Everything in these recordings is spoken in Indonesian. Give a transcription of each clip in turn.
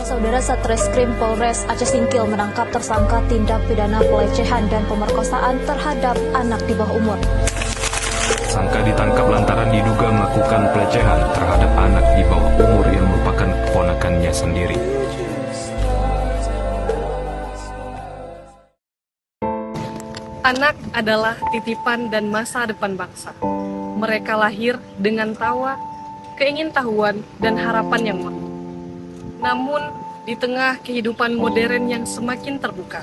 Saudara Satreskrim Polres Aceh Singkil menangkap tersangka tindak pidana pelecehan dan pemerkosaan terhadap anak di bawah umur. Tersangka ditangkap lantaran diduga melakukan pelecehan terhadap anak di bawah umur yang merupakan keponakannya sendiri. Anak adalah titipan dan masa depan bangsa. Mereka lahir dengan tawa, keingintahuan, dan harapan yang mahal. Namun, di tengah kehidupan modern yang semakin terbuka,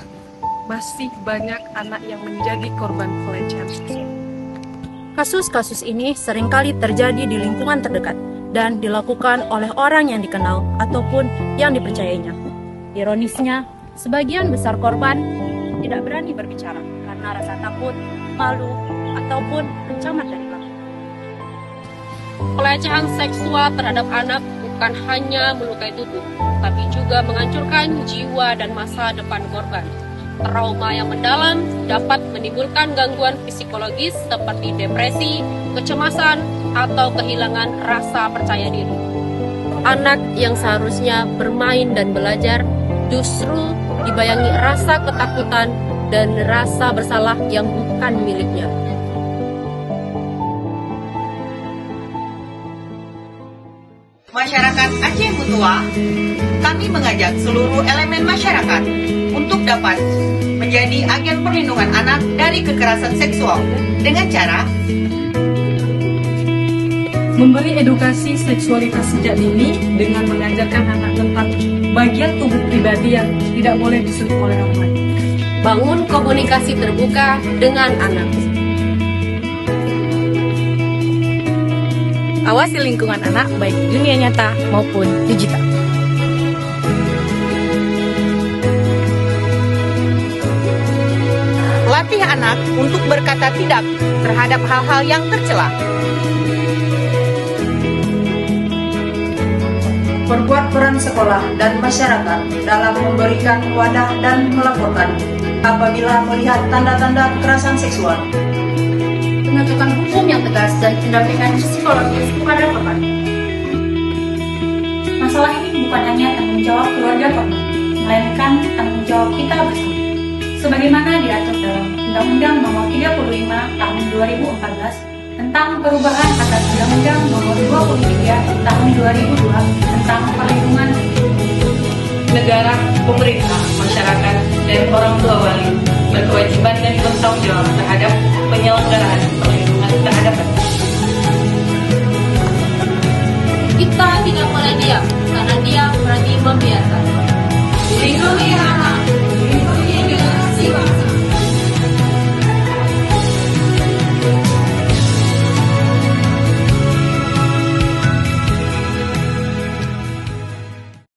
masih banyak anak yang menjadi korban pelecehan seksual. Kasus-kasus ini seringkali terjadi di lingkungan terdekat dan dilakukan oleh orang yang dikenal ataupun yang dipercayainya. Ironisnya, sebagian besar korban tidak berani berbicara karena rasa takut, malu, ataupun ancaman dari pelaku. Pelecehan seksual terhadap anak bukan hanya melukai tubuh, tapi juga menghancurkan jiwa dan masa depan korban. Trauma yang mendalam dapat menimbulkan gangguan psikologis seperti depresi, kecemasan, atau kehilangan rasa percaya diri. Anak yang seharusnya bermain dan belajar justru dibayangi rasa ketakutan dan rasa bersalah yang bukan miliknya. Masyarakat Aceh Mutua, kami mengajak seluruh elemen masyarakat untuk dapat menjadi agen perlindungan anak dari kekerasan seksual dengan cara Memberi edukasi seksualitas sejak dini dengan mengajarkan anak tentang bagian tubuh pribadi yang tidak boleh disentuh oleh orang lain. Bangun komunikasi terbuka dengan anak. Awasi lingkungan anak baik dunia nyata maupun digital. latih anak untuk berkata tidak terhadap hal-hal yang tercela. Perkuat peran sekolah dan masyarakat dalam memberikan wadah dan melaporkan apabila melihat tanda-tanda kekerasan seksual. Penegakan hukum yang tegas dan pendampingan psikologis kepada korban. Masalah ini bukan hanya tanggung jawab keluarga korban, melainkan tanggung jawab kita bersama. Sebagaimana diatur dalam Undang-Undang Nomor 35 Tahun 2014 tentang perubahan atas Undang-Undang Nomor 23 Tahun 2002 tentang perlindungan negara, pemerintah, masyarakat, dan orang tua wali berkewajiban dan bertanggung jawab terhadap penyelenggaraan perlindungan terhadap anak.